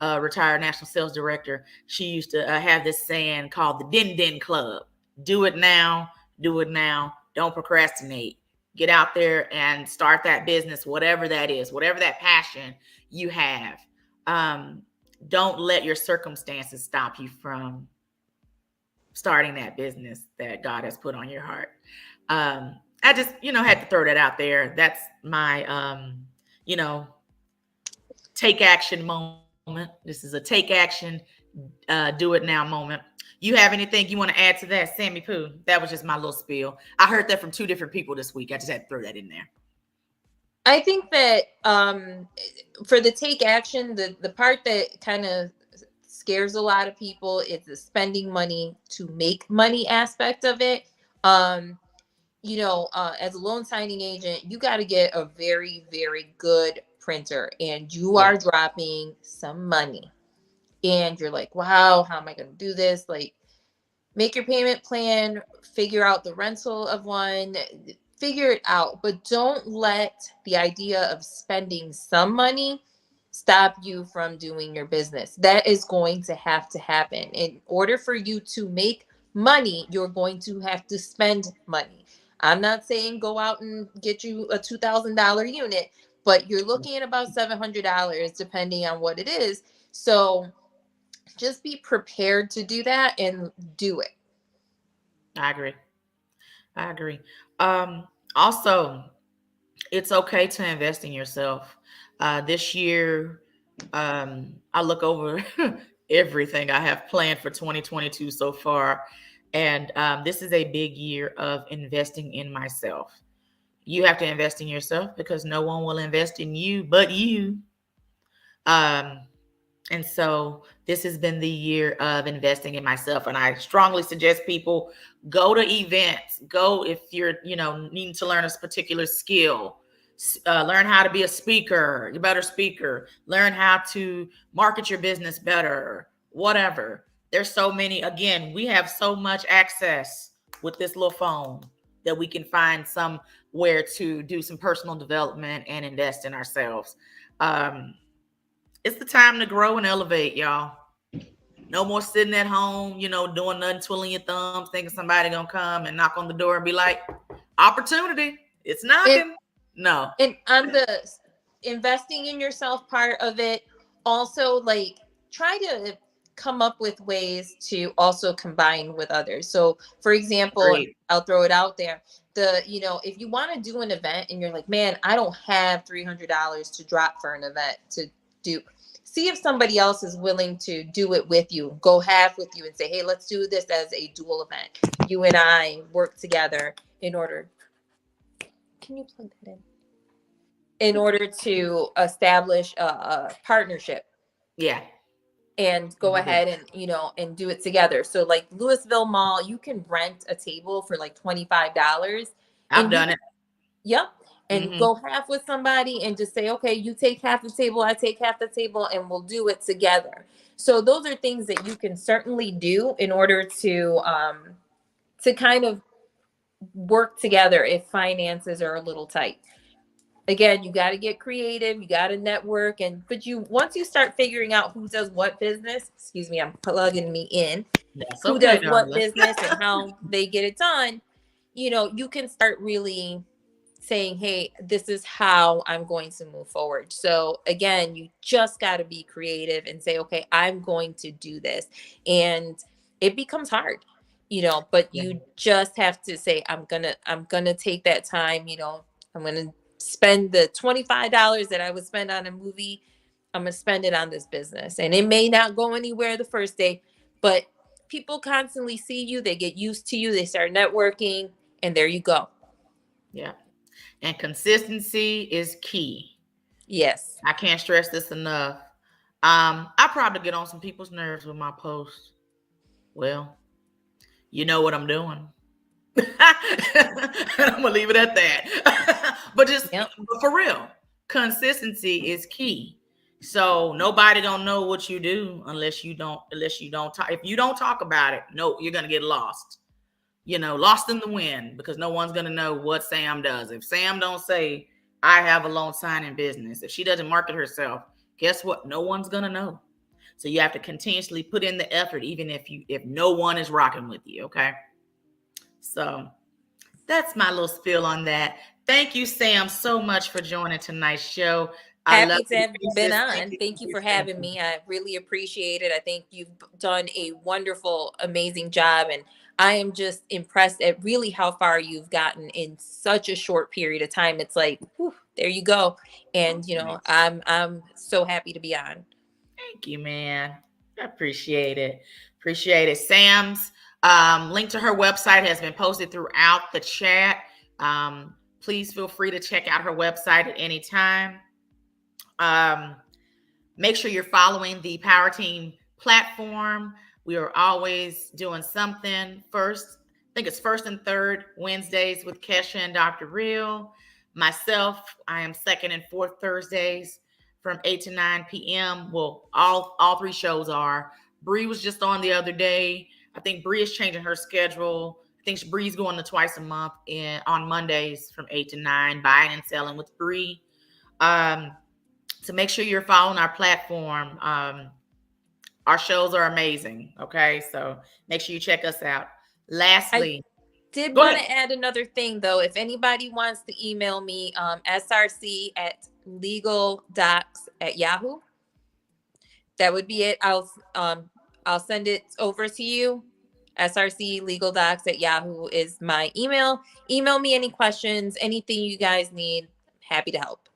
a retired national sales director, she used to have this saying called the Din Din Club. Do it now. Do it now. Don't procrastinate. Get out there and start that business, whatever that is, whatever that passion you have. Don't let your circumstances stop you from starting that business that God has put on your heart. I just, had to throw that out there. That's my, take action moment. This is a take action, do it now moment. You have anything you want to add to that, Sammy Pooh? That was just my little spiel. I heard that from 2 different people this week. I just had to throw that in there. I think that for the take action, the part that kind of scares a lot of people is the spending money to make money aspect of it. As a loan signing agent, you got to get a very, very good printer, and you are dropping some money. And you're like, wow, how am I going to do this? Like, make your payment plan, figure out the rental of one, figure it out. But don't let the idea of spending some money stop you from doing your business. That is going to have to happen. In order for you to make money, you're going to have to spend money. I'm not saying go out and get you a $2,000 unit, but you're looking at about $700 depending on what it is. So just be prepared to do that and do it. I agree. Also, it's okay to invest in yourself. This year, I look over everything I have planned for 2022 so far. And this is a big year of investing in myself. You have to invest in yourself because no one will invest in you but you. And so this has been the year of investing in myself. And I strongly suggest people go to events, go if you're, needing to learn a particular skill, Learn how to be a speaker, a better speaker. Learn how to market your business better, whatever. There's so many. Again, we have so much access with this little phone that we can find somewhere to do some personal development and invest in ourselves. It's the time to grow and elevate, y'all. No more sitting at home, doing nothing, twiddling your thumbs, thinking somebody gonna come and knock on the door and be like, opportunity, it's knocking. No. And on the investing in yourself part of it, also like try to come up with ways to also combine with others. So for example, Great. I'll throw it out there. If you want to do an event and you're like, man, I don't have $300 to drop for an event to do, see if somebody else is willing to do it with you, go half with you and say, hey, let's do this as a dual event. You and I work together in order. Can you plug that in order to establish a partnership? Yeah. And go ahead and, and do it together. So like Louisville Mall, you can rent a table for like $25. I've done it. Yep. And go half with somebody and just say, okay, you take half the table, I take half the table, and we'll do it together. So those are things that you can certainly do in order to kind of work together if finances are a little tight. Again, you got to get creative, you got to network, but once you start figuring out who does what business, excuse me, I'm plugging me in, who does what business and how they get it done, you can start really saying, hey, this is how I'm going to move forward. So again, you just got to be creative and say, okay, I'm going to do this. And it becomes hard, but you just have to say, I'm gonna take that time, I'm going to spend the $25 that I would spend on a movie. I'm going to spend it on this business. And it may not go anywhere the first day, but people constantly see you, they get used to you, they start networking, and there you go. Yeah. And consistency is key. Yes. I can't stress this enough. I probably get on some people's nerves with my posts. Well, you know what I'm doing. I'm gonna leave it at that. But but for real, consistency is key. So nobody don't know what you do unless you don't talk. If you don't talk about it, no, you're gonna get lost. Lost in the wind, because no one's gonna know what Sam does. If Sam don't say, I have a loan signing business, if she doesn't market herself, guess what? No one's gonna know. So you have to continuously put in the effort, even if no one is rocking with you. Okay. So that's my little spiel on that. Thank you, Sam, so much for joining tonight's show. Happy to have been on. Thank you for having me. I really appreciate it. I think you've done a wonderful, amazing job. And I am just impressed at really how far you've gotten in such a short period of time. It's like, whew, there you go. And, I'm so happy to be on. Thank you, man. I appreciate it. Sam's link to her website has been posted throughout the chat. Please feel free to check out her website at any time. Make sure you're following the Power Team platform. We are always doing something. I think it's first and third Wednesdays with Kesha and Dr. Real. Myself, I am second and fourth Thursdays from 8 to 9 p.m. Well, all three shows are. Bree was just on the other day. I think Bree is changing her schedule. I think Bree's going to twice a month on Mondays from 8 to 9, buying and selling with Bree. So make sure you're following our platform. Our shows are amazing. Okay. So make sure you check us out. Lastly, did want to add another thing though. If anybody wants to email me, src@legaldocs@yahoo. That would be it. I'll send it over to you. srclegaldocs@yahoo is my email. Email me any questions, anything you guys need. Happy to help.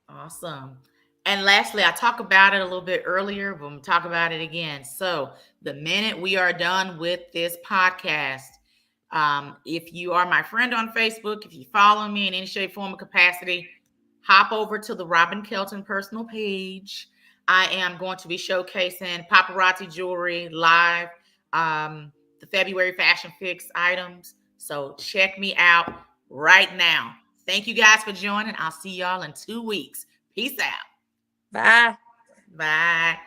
Awesome. And lastly, I talked about it a little bit earlier, but I'm going to talk about it again. So the minute we are done with this podcast, if you are my friend on Facebook, if you follow me in any shape, form, or capacity, hop over to the Robbin Kelton personal page. I am going to be showcasing paparazzi jewelry live, the February Fashion Fix items. So check me out right now. Thank you guys for joining. I'll see y'all in 2 weeks. Peace out. Bye. Bye.